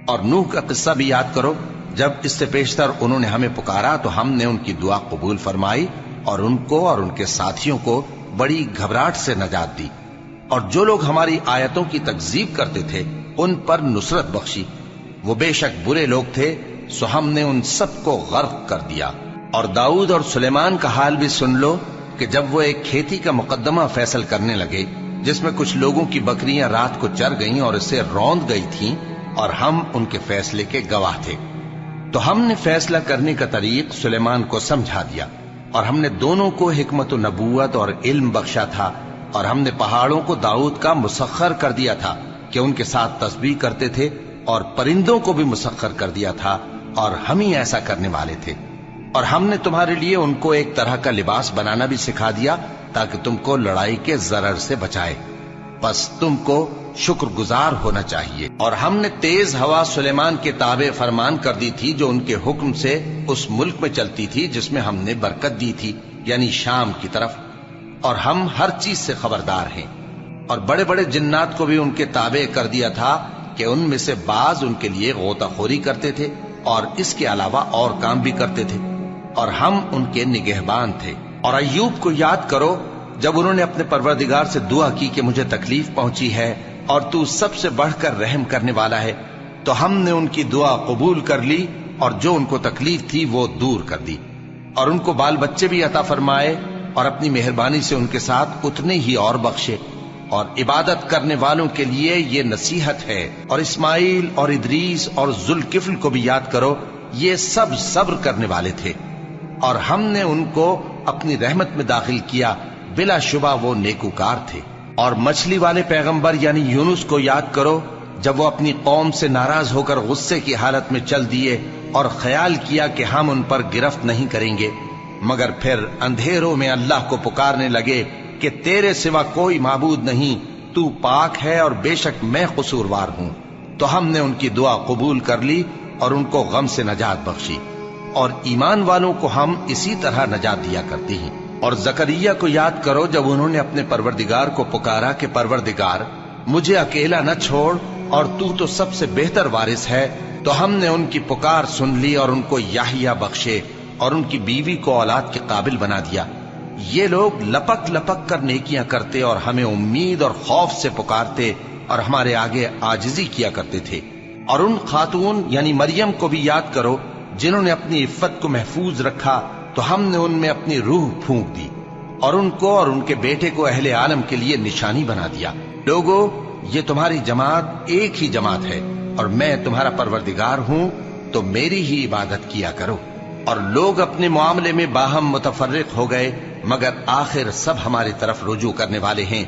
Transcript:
اور نوح کا قصہ بھی یاد کرو، جب اس سے پیشتر انہوں نے ہمیں پکارا تو ہم نے ان کی دعا قبول فرمائی اور ان کو اور ان کے ساتھیوں کو بڑی گھبراہٹ سے نجات دی، اور جو لوگ ہماری آیتوں کی تکذیب کرتے تھے ان پر نصرت بخشی۔ وہ بے شک برے لوگ تھے، سو ہم نے ان سب کو غرق کر دیا۔ اور داؤد اور سلیمان کا حال بھی سن لو کہ جب وہ ایک کھیتی کا مقدمہ فیصل کرنے لگے جس میں کچھ لوگوں کی بکریاں رات کو چر گئیں اور اسے روند گئی تھیں، اور ہم ان کے فیصلے کے گواہ تھے، تو ہم نے فیصلہ کرنے کا طریق سلیمان کو سمجھا دیا، اور ہم نے دونوں کو حکمت و نبوت اور علم بخشا تھا، اور ہم نے پہاڑوں کو داؤد کا مسخر کر دیا تھا کہ ان کے ساتھ تسبیح کرتے تھے، اور پرندوں کو بھی مسخر کر دیا تھا، اور ہم ہی ایسا کرنے والے تھے۔ اور ہم نے تمہارے لیے ان کو ایک طرح کا لباس بنانا بھی سکھا دیا تاکہ تم کو لڑائی کے ضرر سے بچائے، پس تم کو شکر گزار ہونا چاہیے۔ اور ہم نے تیز ہوا سلیمان کے تابع فرمان کر دی تھی جو ان کے حکم سے اس ملک میں چلتی تھی جس میں ہم نے برکت دی تھی، یعنی شام کی طرف، اور ہم ہر چیز سے خبردار ہیں۔ اور بڑے بڑے جنات کو بھی ان کے تابع کر دیا تھا کہ ان میں سے بعض ان کے لیے غوطہ خوری کرتے تھے اور اس کے علاوہ اور کام بھی کرتے تھے، اور ہم ان کے نگہبان تھے۔ اور ایوب کو یاد کرو جب انہوں نے اپنے پروردگار سے دعا کی کہ مجھے تکلیف پہنچی ہے اور تو سب سے بڑھ کر رحم کرنے والا ہے، تو ہم نے ان کی دعا قبول کر لی اور جو ان کو تکلیف تھی وہ دور کر دی، اور ان کو بال بچے بھی عطا فرمائے، اور اپنی مہربانی سے ان کے ساتھ اتنے ہی اور بخشے۔ اور عبادت کرنے والوں کے لیے یہ نصیحت ہے۔ اور اسماعیل اور ادریس اور ذوالکفل کو بھی یاد کرو، یہ سب صبر کرنے والے تھے، اور ہم نے ان کو اپنی رحمت میں داخل کیا، بلا شبہ وہ نیکوکار تھے۔ اور مچھلی والے پیغمبر یعنی یونس کو یاد کرو جب وہ اپنی قوم سے ناراض ہو کر غصے کی حالت میں چل دیے اور خیال کیا کہ ہم ان پر گرفت نہیں کریں گے، مگر پھر اندھیروں میں اللہ کو پکارنے لگے کہ تیرے سوا کوئی معبود نہیں، تو پاک ہے اور بے شک میں قصوروار ہوں، تو ہم نے ان کی دعا قبول کر لی اور ان کو غم سے نجات بخشی، اور ایمان والوں کو ہم اسی طرح نجات دیا کرتے ہیں۔ اور زکریا کو یاد کرو جب انہوں نے اپنے پروردگار کو پکارا کہ پروردگار مجھے اکیلا نہ چھوڑ اور تو سب سے بہتر وارث ہے، تو ہم نے ان کی پکار سن لی اور ان کو یحییٰ بخشے اور ان کی بیوی کو اولاد کے قابل بنا دیا۔ یہ لوگ لپک لپک کر نیکیاں کرتے اور ہمیں امید اور خوف سے پکارتے اور ہمارے آگے عاجزی کیا کرتے تھے۔ اور ان خاتون یعنی مریم کو بھی یاد کرو جنہوں نے اپنی عفت کو محفوظ رکھا، تو ہم نے ان میں اپنی روح پھونک دی اور ان کو اور ان کے بیٹے کو اہل عالم کے لیے نشانی بنا دیا۔ لوگو، یہ تمہاری جماعت ایک ہی جماعت ہے اور میں تمہارا پروردگار ہوں، تو میری ہی عبادت کیا کرو۔ اور لوگ اپنے معاملے میں باہم متفرق ہو گئے، مگر آخر سب ہماری طرف رجوع کرنے والے ہیں۔